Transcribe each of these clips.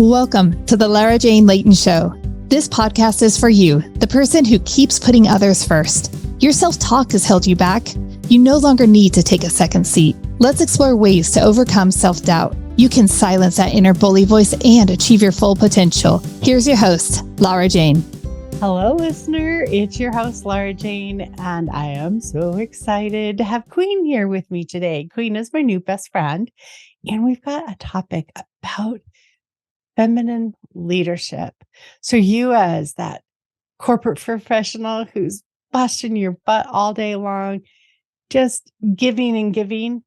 Welcome to the Lara Jane Layton Show. This podcast is for you, the person who keeps putting others first. Your self-talk has held you back. You no longer need to take a second seat. Let's explore ways to overcome self-doubt. You can silence that inner bully voice and achieve your full potential. Here's your host, Lara Jane. Hello, listener. It's your host, Lara Jane, and I am so excited to have Queen here with me today. Queen is my new best friend, and we've got a topic about feminine leadership. So you, as that corporate professional who's busting your butt all day long, just giving and giving,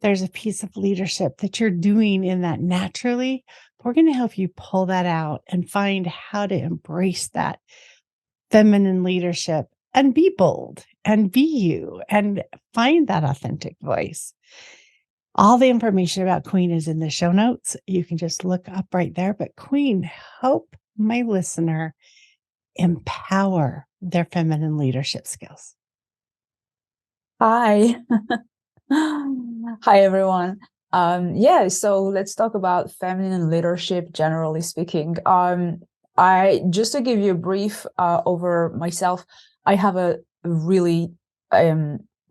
there's a piece of leadership that you're doing in that naturally. We're going to help you pull that out and find how to embrace that feminine leadership and be bold and be you and find that authentic voice. All the information about Queen is in the show notes. You can just look up right there. But Queen, help my listener empower their feminine leadership skills. Hi. Hi, everyone. So let's talk about feminine leadership, generally speaking. I just to give you a brief over myself, I have a really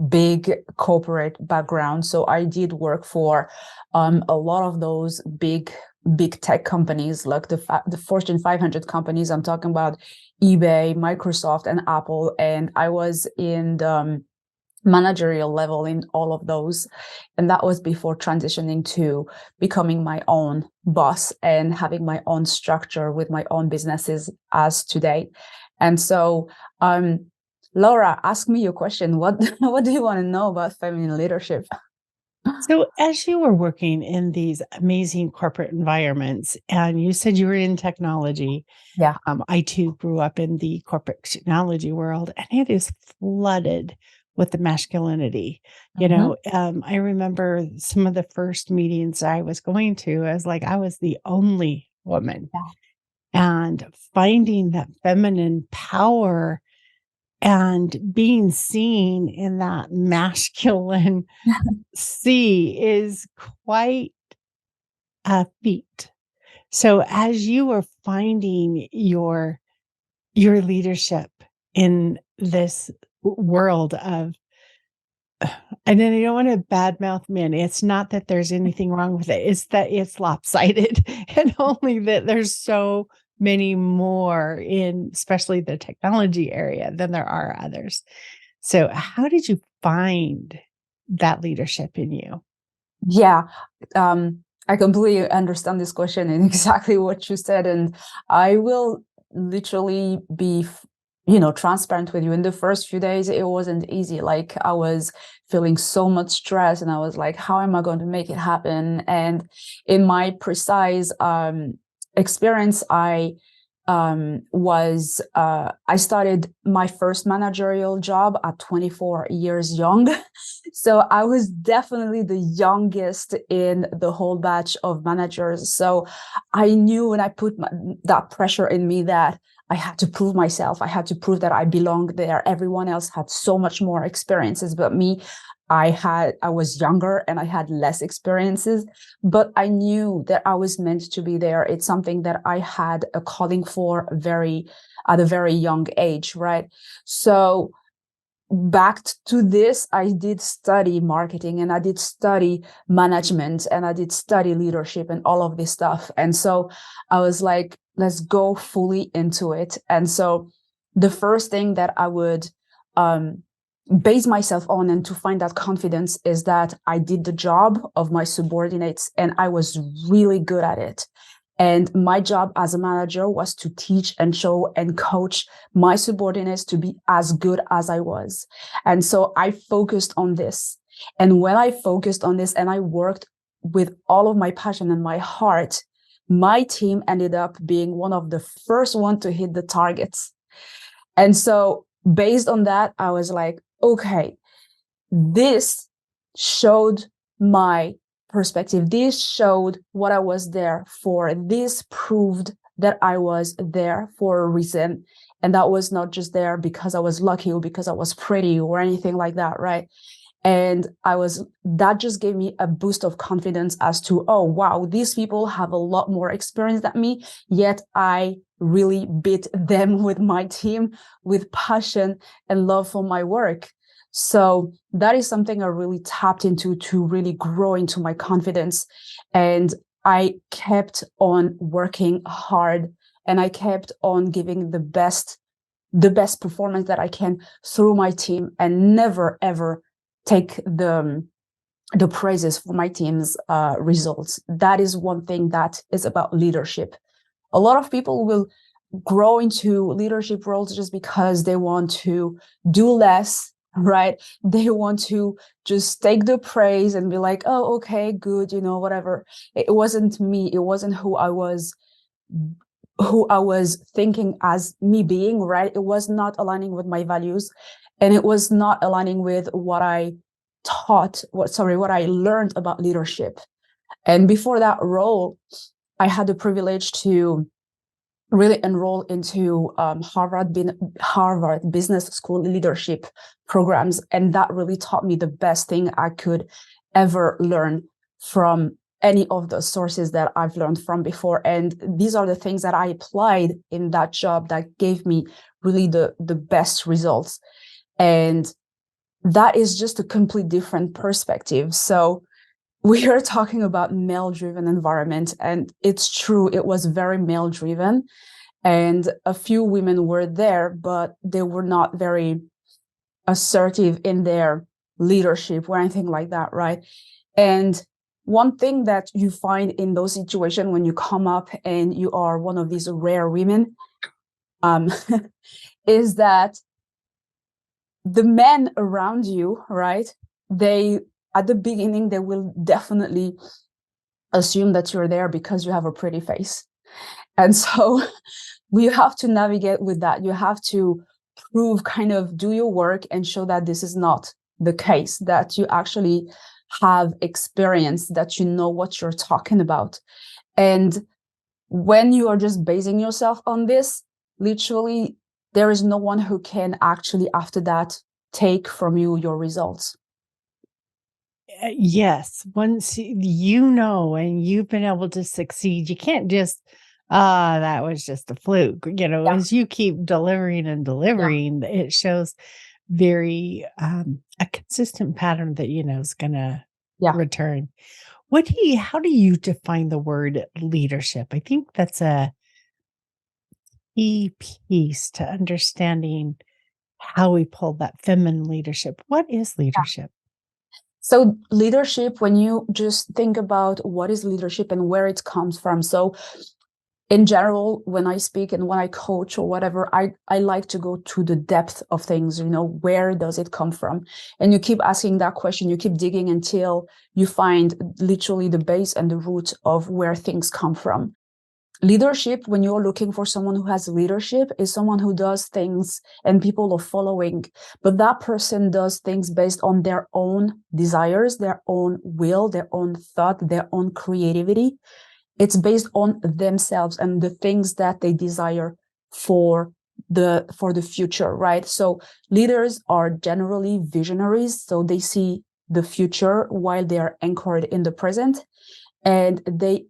big corporate background. So I did work for a lot of those big tech companies, like the Fortune 500 companies. I'm talking about eBay, Microsoft, and Apple. And I was in the managerial level in all of those. And that was before transitioning to becoming my own boss and having my own structure with my own businesses as today. And so, Laura, ask me your question. What do you want to know about feminine leadership? So as you were working in these amazing corporate environments, and you said you were in technology. Yeah. I too grew up in the corporate technology world, and it is flooded with the masculinity. You know, I remember some of the first meetings I was going to, I was the only woman. Yeah. And finding that feminine power and being seen in that masculine sea is quite a feat. So as you were finding your leadership in this world of, and then I don't want to badmouth men. It's not that there's anything wrong with it. It's that it's lopsided, and only that there's so many more in, especially the technology area, than there are others. So how did you find that leadership in you? Yeah. I completely understand this question and exactly what you said. And I will literally be, transparent with you. In the first few days, it wasn't easy. Like, I was feeling so much stress and I was like, how am I going to make it happen? And in my precise experience, I started my first managerial job at 24 years young. So I was definitely the youngest in the whole batch of managers. So I knew when I put that pressure in me that I had to prove myself. I had to prove that I belonged there. Everyone else had so much more experiences, but me, I was younger and I had less experiences, but I knew that I was meant to be there. It's something that I had a calling for at a very young age, right? So back to this, I did study marketing and I did study management and I did study leadership and all of this stuff. And so I was like, let's go fully into it. And so the first thing that I would base myself on and to find that confidence is that I did the job of my subordinates and I was really good at it. And my job as a manager was to teach and show and coach my subordinates to be as good as I was. And so I focused on this. And when I focused on this and I worked with all of my passion and my heart, my team ended up being one of the first one to hit the targets. And so based on that, I was like, okay, this showed my perspective. This showed what I was there for. This proved that I was there for a reason. And that was not just there because I was lucky or because I was pretty or anything like that, right? And that just gave me a boost of confidence as to, oh, wow, these people have a lot more experience than me, yet I really beat them with my team, with passion and love for my work. So that is something I really tapped into to really grow into my confidence. And I kept on working hard, and I kept on giving the best performance that I can through my team, and never, ever take the praises for my team's results. That is one thing that is about leadership. A lot of people will grow into leadership roles just because they want to do less, right? They want to just take the praise and be like, oh, okay, good, whatever. It wasn't me. It wasn't who I was thinking as me being, right? It was not aligning with my values, and it was not aligning with what I learned about leadership. And before that role, I had the privilege to really enroll into Harvard Business School leadership programs. And that really taught me the best thing I could ever learn from any of the sources that I've learned from before. And these are the things that I applied in that job that gave me really the best results. And that is just a complete different perspective. So we are talking about male-driven environment, and it's true, it was very male-driven, and a few women were there, but they were not very assertive in their leadership or anything like that, right? And one thing that you find in those situations when you come up and you are one of these rare women, is that the men around you, right? At the beginning, they will definitely assume that you're there because you have a pretty face. And so we have to navigate with that. You have to do your work and show that this is not the case, that you actually have experience, that you know what you're talking about. And when you are just basing yourself on this, literally, there is no one who can actually, after that, take from you your results. Yes. Once you know and you've been able to succeed, you can't just, that was just a fluke. Yeah. As you keep delivering and delivering, it shows very a consistent pattern that is gonna return. How do you define the word leadership? I think that's a key piece to understanding how we pull that feminine leadership. What is leadership? So leadership, when you just think about what is leadership and where it comes from. So in general, when I speak and when I coach or whatever, I like to go to the depth of things, where does it come from? And you keep asking that question, you keep digging until you find literally the base and the root of where things come from. Leadership, when you're looking for someone who has leadership, is someone who does things and people are following, but that person does things based on their own desires, their own will, their own thought, their own creativity. It's based on themselves and the things that they desire for the future, right? So leaders are generally visionaries, so they see the future while they are anchored in the present, and they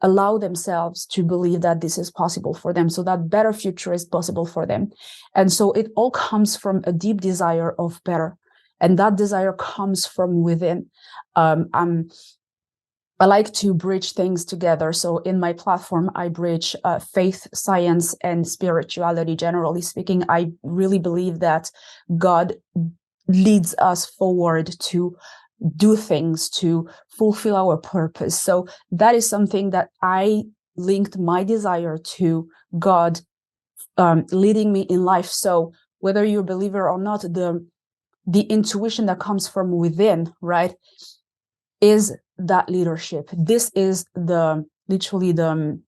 allow themselves to believe that this is possible for them, so that better future is possible for them. And so it all comes from a deep desire of better, and that desire comes from within. I like to bridge things together. So in my platform, I bridge faith, science, and spirituality. Generally speaking, I really believe that God leads us forward to do things, to fulfill our purpose. So that is something that I linked my desire to God leading me in life. So whether you're a believer or not, the intuition that comes from within, right, is that leadership. This is literally the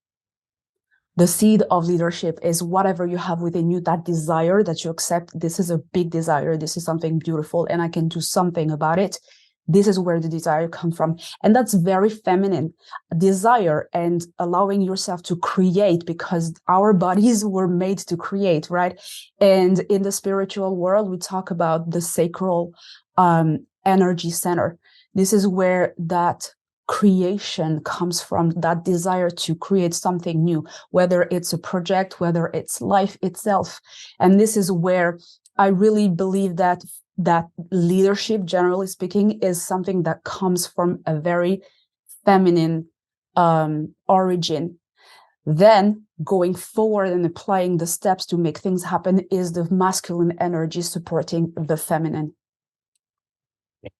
seed of leadership, is whatever you have within you, that desire that you accept. This is a big desire. This is something beautiful, and I can do something about it. This is where the desire comes from. And that's very feminine desire and allowing yourself to create, because our bodies were made to create, right? And in the spiritual world, we talk about the sacral energy center. This is where that creation comes from, that desire to create something new, whether it's a project, whether it's life itself. And this is where I really believe that leadership, generally speaking, is something that comes from a very feminine origin. Then going forward and applying the steps to make things happen is the masculine energy supporting the feminine.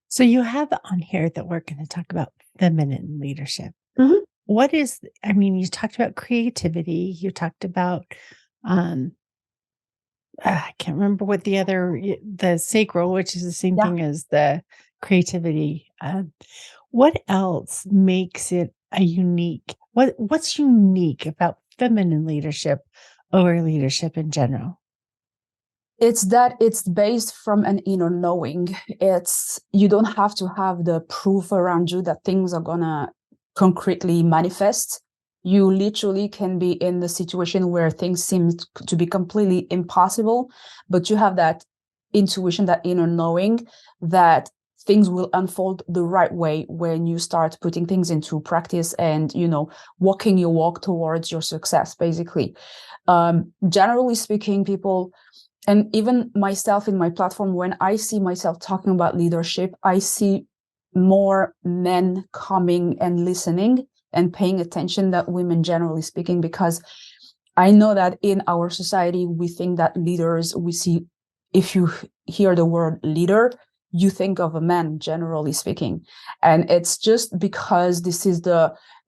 So you have on here that we're going to talk about feminine leadership. Mm-hmm. What is, I mean, you talked about creativity, you talked about, I can't remember what the sacral, which is the same thing as the creativity. What else makes it a unique, what's unique about feminine leadership over leadership in general? It's that it's based from an inner knowing. You don't have to have the proof around you that things are gonna concretely manifest. You literally can be in the situation where things seem to be completely impossible, but you have that intuition, that inner knowing that things will unfold the right way when you start putting things into practice and, walking your walk towards your success, basically. Generally speaking, people, and even myself in my platform, when I see myself talking about leadership, I see more men coming and listening and paying attention than women, generally speaking, because I know that in our society, we think that leaders, if you hear the word leader, you think of a man, generally speaking. And it's just because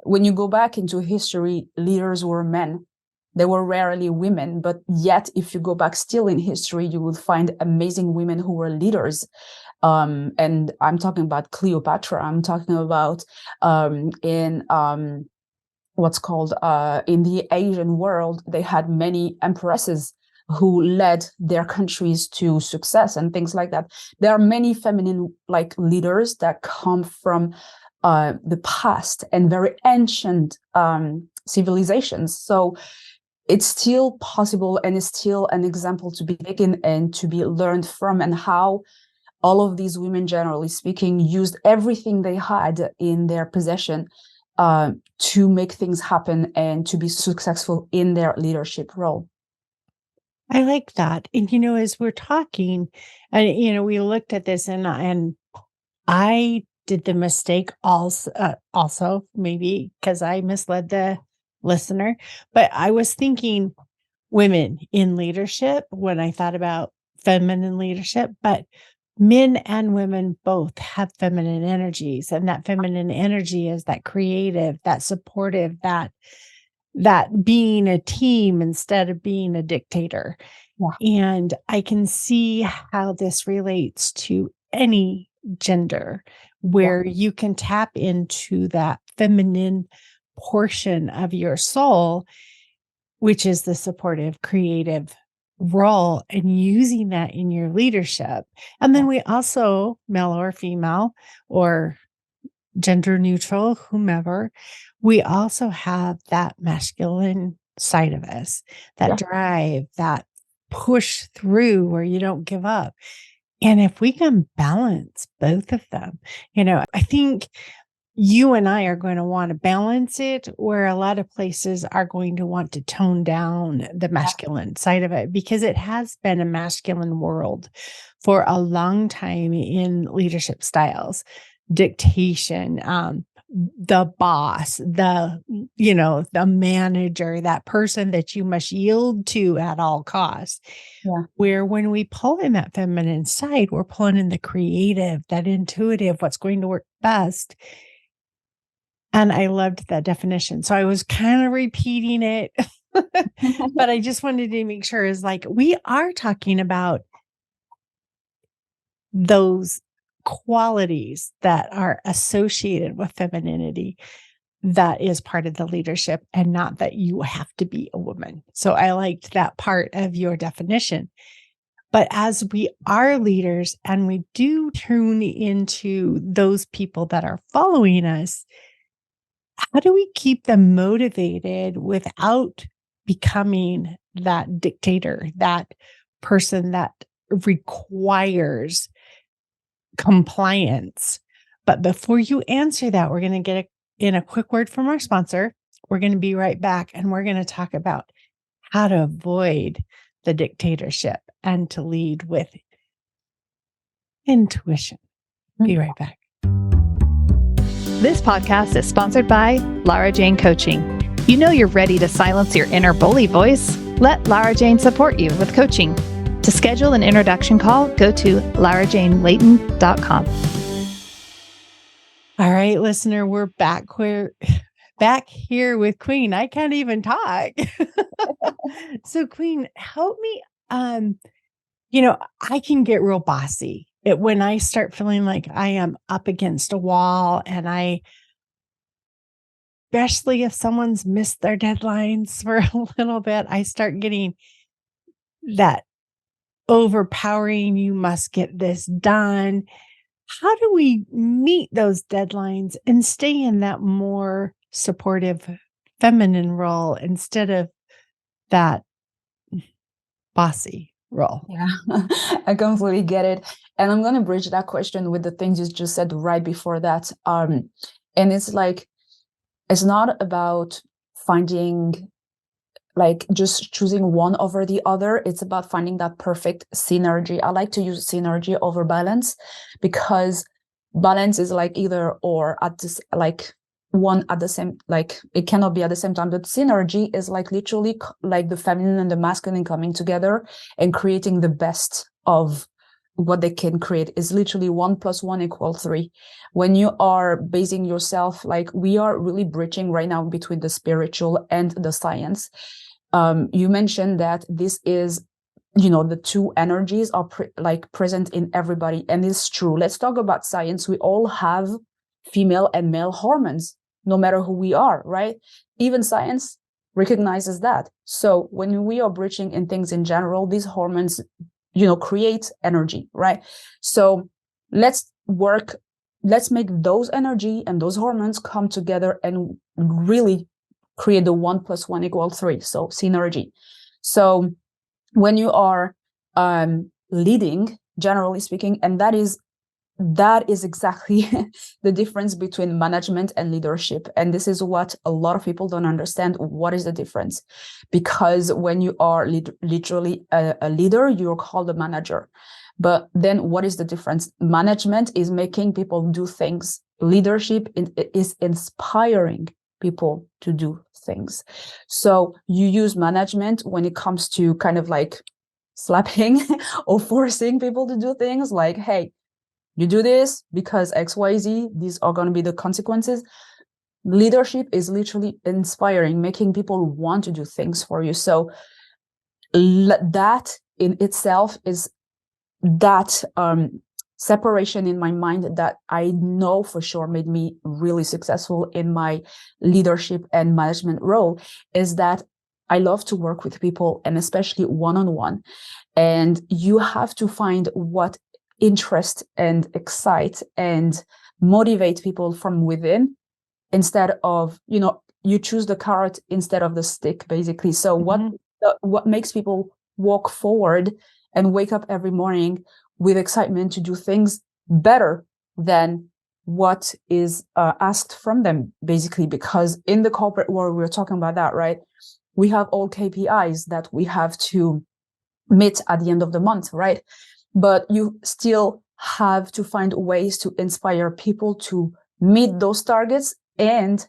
when you go back into history, leaders were men. They were rarely women, but yet if you go back still in history, you will find amazing women who were leaders. And I'm talking about Cleopatra. I'm talking about in the Asian world, they had many empresses who led their countries to success and things like that. There are many feminine leaders that come from the past and very ancient civilizations. So it's still possible, and it's still an example to be taken and to be learned from, and how all of these women, generally speaking, used everything they had in their possession to make things happen and to be successful in their leadership role. I like that. And, as we're talking, and, we looked at this and I did the mistake also maybe because I misled the listener, but I was thinking women in leadership when I thought about feminine leadership, but men and women both have feminine energies, and that feminine energy is that creative, that supportive, that being a team instead of being a dictator. Yeah. And I can see how this relates to any gender, where you can tap into that feminine portion of your soul, which is the supportive, creative role, and using that in your leadership. And then we also, male or female or gender neutral, whomever, we also have that masculine side of us, that drive, that push through where you don't give up. And if we can balance both of them, I think you and I are going to want to balance it, where a lot of places are going to want to tone down the masculine side of it, because it has been a masculine world for a long time in leadership styles, dictation, the boss, the manager, that person that you must yield to at all costs. Yeah. Where when we pull in that feminine side, we're pulling in the creative, that intuitive, what's going to work best. And I loved that definition. So I was kind of repeating it, but I just wanted to make sure we are talking about those qualities that are associated with femininity that is part of the leadership, and not that you have to be a woman. So I liked that part of your definition. But as we are leaders and we do tune into those people that are following us, how do we keep them motivated without becoming that dictator, that person that requires compliance? But before you answer that, we're going to get in a quick word from our sponsor. We're going to be right back, and we're going to talk about how to avoid the dictatorship and to lead with intuition. Be right back. This podcast is sponsored by Lara Jane Coaching. You know you're ready to silence your inner bully voice. Let Lara Jane support you with coaching. To schedule an introduction call, go to larajanelayton.com. All right, listener, we're back here with Queen. I can't even talk. So Queen, help me. I can get real bossy when I start feeling like I am up against a wall, and especially if someone's missed their deadlines for a little bit, I start getting that overpowering, you must get this done. How do we meet those deadlines and stay in that more supportive feminine role instead of that bossy role? Yeah, I completely get it. And I'm going to bridge that question with the things you just said right before that. And it's like, it's not about finding, like, just choosing one over the other. It's about finding that perfect synergy. I like to use synergy over balance, because balance is like either or, at this, like one at the same, like it cannot be at the same time. But synergy is like literally like the feminine and the masculine coming together and creating the best of what they can create. Is literally 1 + 1 = 3. When you are basing yourself, like we are really bridging right now between the spiritual and the science. You mentioned that this is, the two energies are present in everybody, and it's true. Let's talk about science. We all have female and male hormones, no matter who we are, right? Even science recognizes that. So when we are bridging in things in general, these hormones, create energy, right? So let's make those energy and those hormones come together and really create the 1 + 1 = 3. So synergy. So when you are leading, generally speaking, and that is exactly the difference between management and leadership. And this is what a lot of people don't understand. What is the difference? Because when you are literally a leader, you're called a manager. But then what is the difference? Management is making people do things. Leadership is inspiring people to do things. So you use management when it comes to kind of like slapping or forcing people to do things, like, hey, you do this because XYZ, these are going to be the consequences. Leadership is literally inspiring, making people want to do things for you. So that in itself is that separation in my mind that I know for sure made me really successful in my leadership and management role, is that I love to work with people, and especially one-on-one. And you have to find what interest and excite and motivate people from within, instead of, you choose the carrot instead of the stick, basically. So what makes people walk forward and wake up every morning with excitement to do things better than what is asked from them, basically? Because in the corporate world, we're talking about that, right? We have all KPIs that we have to meet at the end of the month, right? But you still have to find ways to inspire people to meet those targets and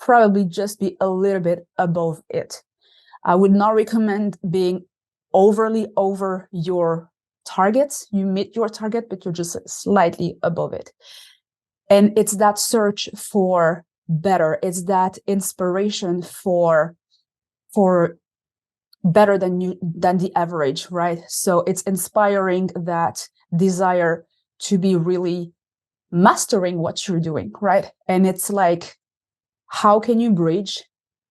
probably just be a little bit above it. I would not recommend being overly over your targets. You meet your target, but you're just slightly above it. And it's that search for better. It's that inspiration for better than the average, right? So it's inspiring that desire to be really mastering what you're doing, right? And it's like, how can you bridge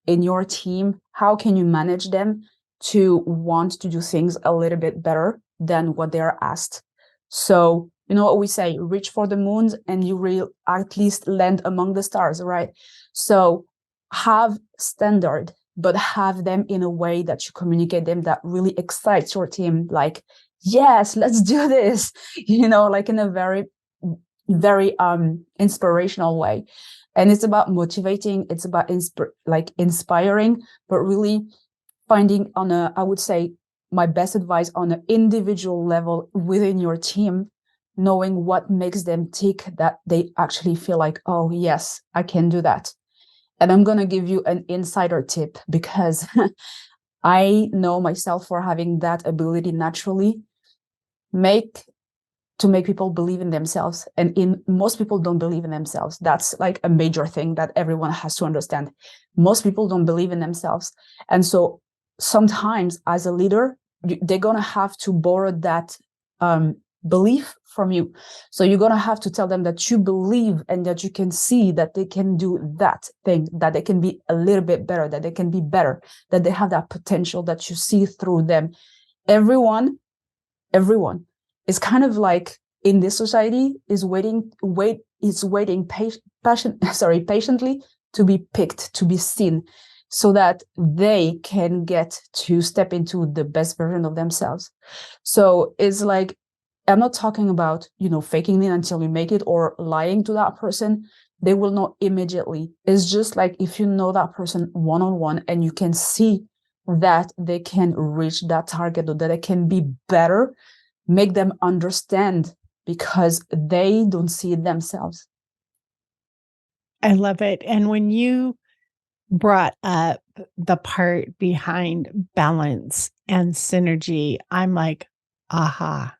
in your team? How can you manage them to want to do things a little bit better than what they are asked. So, you know what we say, reach for the moon and you will at least land among the stars, right? So have standard, but have them in a way that you communicate them that really excites your team. Like, yes, let's do this, like in a very, very inspirational way. And it's about motivating, it's about inspiring, but really finding I would say my best advice on an individual level within your team, knowing what makes them tick, that they actually feel like, oh yes, I can do that. And I'm going to give you an insider tip, because I know myself for having that ability naturally, to make people believe in themselves. And most people don't believe in themselves. That's like a major thing that everyone has to understand. Most people don't believe in themselves. And so sometimes as a leader, they're going to have to borrow that belief from you. So you're going to have to tell them that you believe and that you can see that they can do that thing, that they can be a little bit better, that they can be better, that they have that potential that you see through them. Everyone is kind of like in this society is waiting patiently to be picked, to be seen, so that they can get to step into the best version of themselves. So it's like, I'm not talking about, faking it until you make it or lying to that person. They will know immediately. It's just like if you know that person one-on-one and you can see that they can reach that target or that they can be better, make them understand, because they don't see it themselves. I love it. And when you brought up the part behind balance and synergy, I'm like, aha.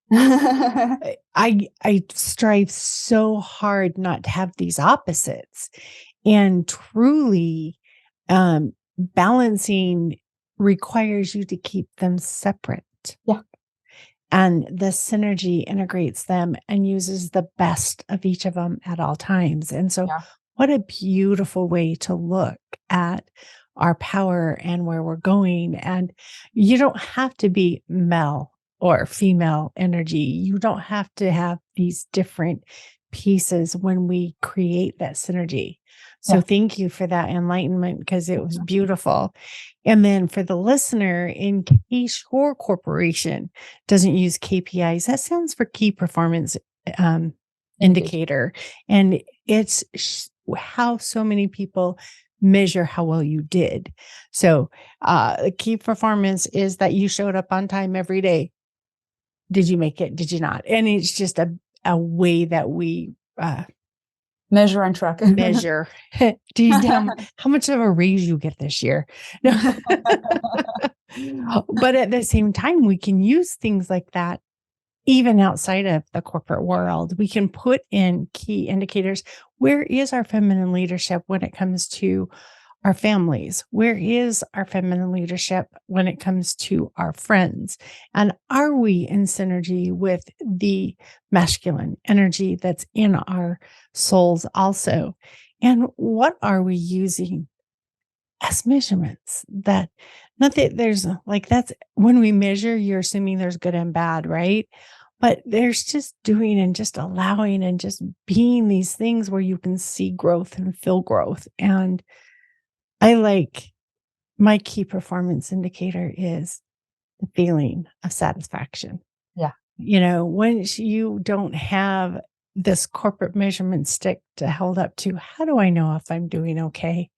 I strive so hard not to have these opposites, and truly balancing requires you to keep them separate. Yeah. And the synergy integrates them and uses the best of each of them at all times. And so what a beautiful way to look at our power and where we're going. And you don't have to be male or female energy. You don't have to have these different pieces when we create that synergy. So thank you for that enlightenment, because it was beautiful. And then for the listener, in case your corporation doesn't use KPIs, that stands for key performance indicator. And it's how so many people measure how well you did. So key performance is that you showed up on time every day. Did you make it? Did you not? And it's just a way that we measure and track. Measure. Do you how much of a raise you get this year? No. But at the same time, we can use things like that even outside of the corporate world. We can put in key indicators. Where is our feminine leadership when it comes to our families? Where is our feminine leadership when it comes to our friends? And are we in synergy with the masculine energy that's in our souls also? And what are we using as measurements? That, not that there's like, that's when we measure, you're assuming there's good and bad, right? But there's just doing and just allowing and just being these things where you can see growth and feel growth. And I like, my key performance indicator is the feeling of satisfaction. Yeah. Once you don't have this corporate measurement stick to hold up to, how do I know if I'm doing okay?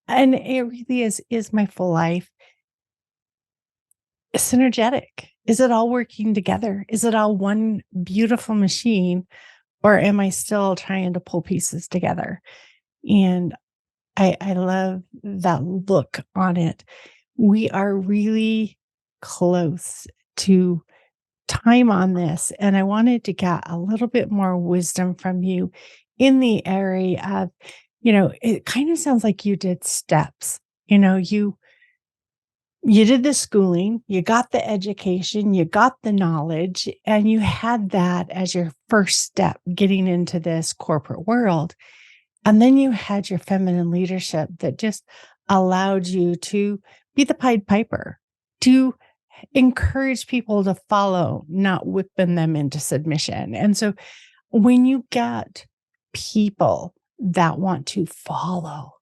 And it really is my full life. Synergetic. Is it all working together? Is it all one beautiful machine? Or am I still trying to pull pieces together? And I love that look on it. We are really close to time on this. And I wanted to get a little bit more wisdom from you in the area of, it kind of sounds like you did steps. You did the schooling, you got the education, you got the knowledge, and you had that as your first step getting into this corporate world. And then you had your feminine leadership that just allowed you to be the Pied Piper, to encourage people to follow, not whipping them into submission. And so when you get people that want to follow,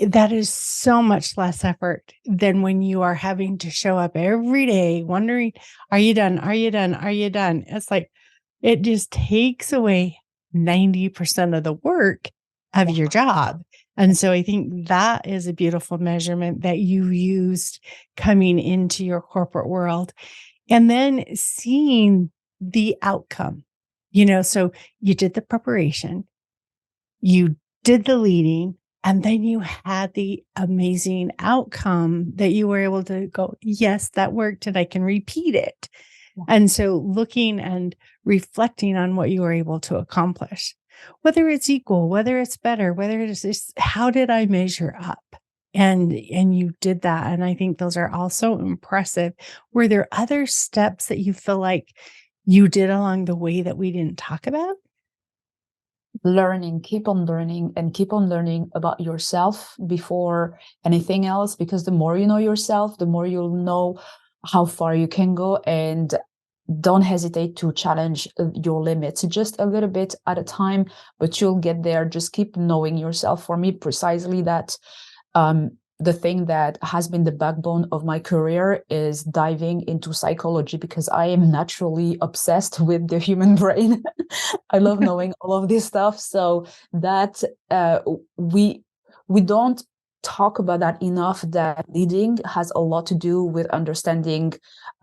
that is so much less effort than when you are having to show up every day wondering, are you done? Are you done? Are you done? It's like, it just takes away 90% of the work of your job. And so I think that is a beautiful measurement that you used coming into your corporate world, and then seeing the outcome. So you did the preparation, you did the leading, and then you had the amazing outcome that you were able to go, yes, that worked and I can repeat it. Yeah. And so looking and reflecting on what you were able to accomplish, whether it's equal, whether it's better, whether it's just, how did I measure up? And you did that. And I think those are also impressive. Were there other steps that you feel like you did along the way that we didn't talk about? Learning, keep on learning, and keep on learning about yourself before anything else, because the more you know yourself, the more you'll know how far you can go, and don't hesitate to challenge your limits just a little bit at a time, but you'll get there. Just keep knowing yourself. For me, precisely that, the thing that has been the backbone of my career is diving into psychology, because I am naturally obsessed with the human brain. I love knowing all of this stuff. So that we don't talk about that enough, that leading has a lot to do with understanding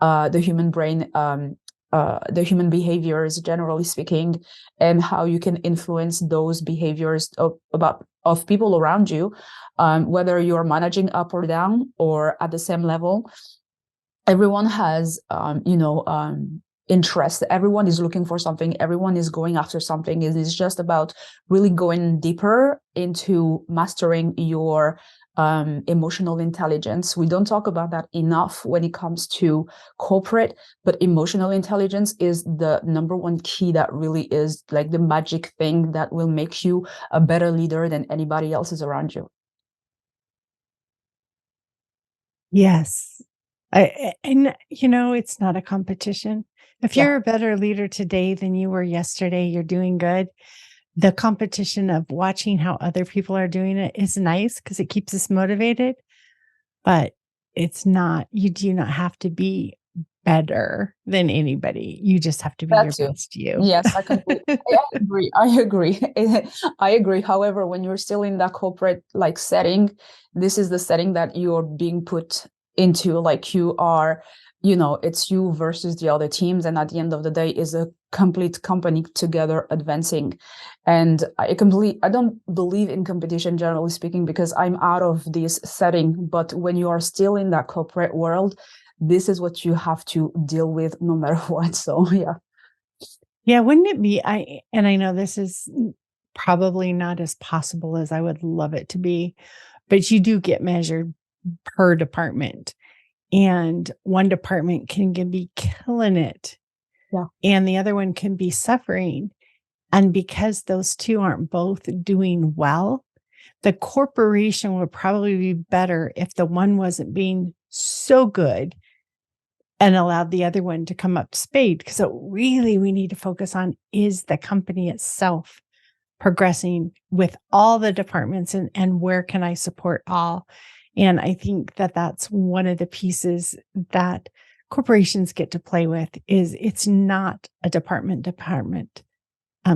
the human brain, the human behaviors, generally speaking, and how you can influence those behaviors of people around you, whether you're managing up or down or at the same level. Everyone has, interest. Everyone is looking for something. Everyone is going after something. It is just about really going deeper into mastering your emotional intelligence. We don't talk about that enough when it comes to corporate, but emotional intelligence is the number one key that really is like the magic thing that will make you a better leader than anybody else is around you. Yes. It's not a competition. If you're a better leader today than you were yesterday, you're doing good. The competition of watching how other people are doing it is nice because it keeps us motivated, but it's not, you do not have to be better than anybody. You just have to be your best you. Yes, I agree. I agree. However, when you're still in that corporate setting, this is the setting that you're being put into, like you are, it's you versus the other teams. And at the end of the day is a complete company together advancing. And I don't believe in competition, generally speaking, because I'm out of this setting. But when you are still in that corporate world, this is what you have to deal with no matter what. So, yeah. Yeah. Wouldn't it be, I know this is probably not as possible as I would love it to be, but you do get measured per department. And one department can be killing it. Yeah. And the other one can be suffering. And because those two aren't both doing well, the corporation would probably be better if the one wasn't being so good and allowed the other one to come up to speed. Because what really we need to focus on is the company itself progressing with all the departments, and where can I support all? And I think that that's one of the pieces that corporations get to play with. Is it's not a department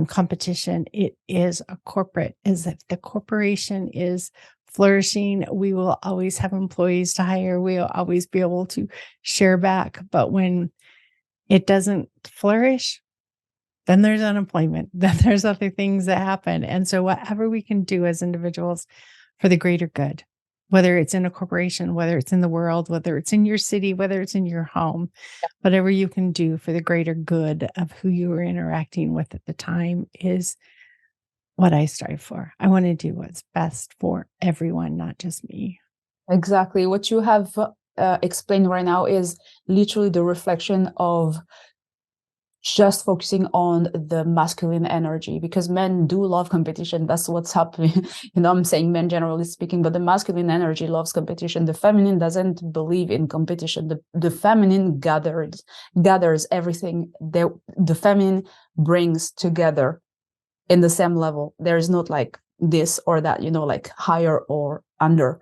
competition. It is a corporate. As if the corporation is flourishing, we will always have employees to hire. We'll always be able to share back. But when it doesn't flourish, then there's unemployment. Then there's other things that happen. And so whatever we can do as individuals for the greater good, whether it's in a corporation, whether it's in the world, whether it's in your city, whether it's in your home, whatever you can do for the greater good of who you are interacting with at the time is what I strive for. I want to do what's best for everyone, not just me. Exactly. What you have explained right now is literally the reflection of just focusing on the masculine energy, because men do love competition. That's what's happening. I'm saying men generally speaking, but the masculine energy loves competition. The feminine doesn't believe in competition. The feminine gathers everything. The feminine brings together in the same level. There is not like this or that, like higher or under.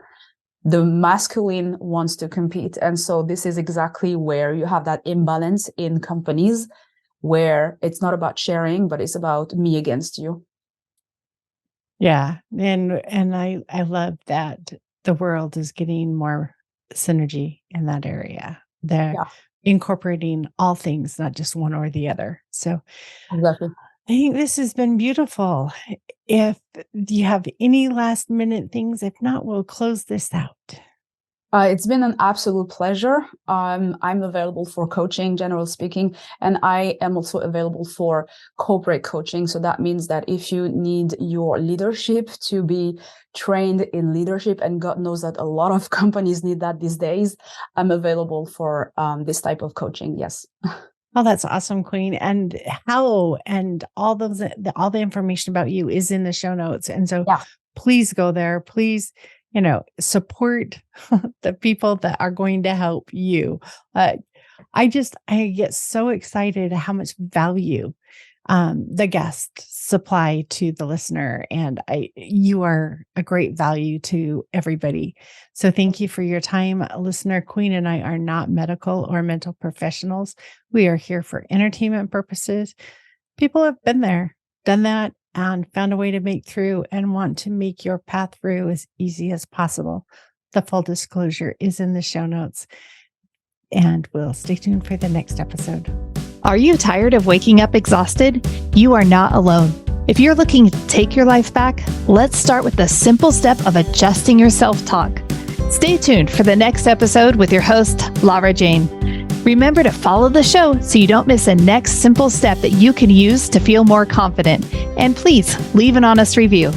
The masculine wants to compete. And so this is exactly where you have that imbalance in companies, where it's not about sharing, but it's about me against you. Yeah. And I love that the world is getting more synergy in that area. They're incorporating all things, not just one or the other. So Exactly. I think this has been beautiful. If you have any last minute things, if not, we'll close this out. It's been an absolute pleasure. I'm available for coaching, generally speaking, and I am also available for corporate coaching. So that means that if you need your leadership to be trained in leadership, and God knows that a lot of companies need that these days, I'm available for this type of coaching. Yes. Oh, that's awesome, Queen. And all the information about you is in the show notes. And so please go there. Please, support the people that are going to help you. I get so excited how much value the guests supply to the listener. And you are a great value to everybody. So thank you for your time, listener. Queen and I are not medical or mental professionals. We are here for entertainment purposes. People have been there, done that, and found a way to make through and want to make your path through as easy as possible. The full disclosure is in the show notes, and we'll stay tuned for the next episode. Are you tired of waking up exhausted? You are not alone. If you're looking to take your life back, let's start with the simple step of adjusting your self-talk. Stay tuned for the next episode with your host, Lara Jane. Remember to follow the show so you don't miss a next simple step that you can use to feel more confident. And please leave an honest review.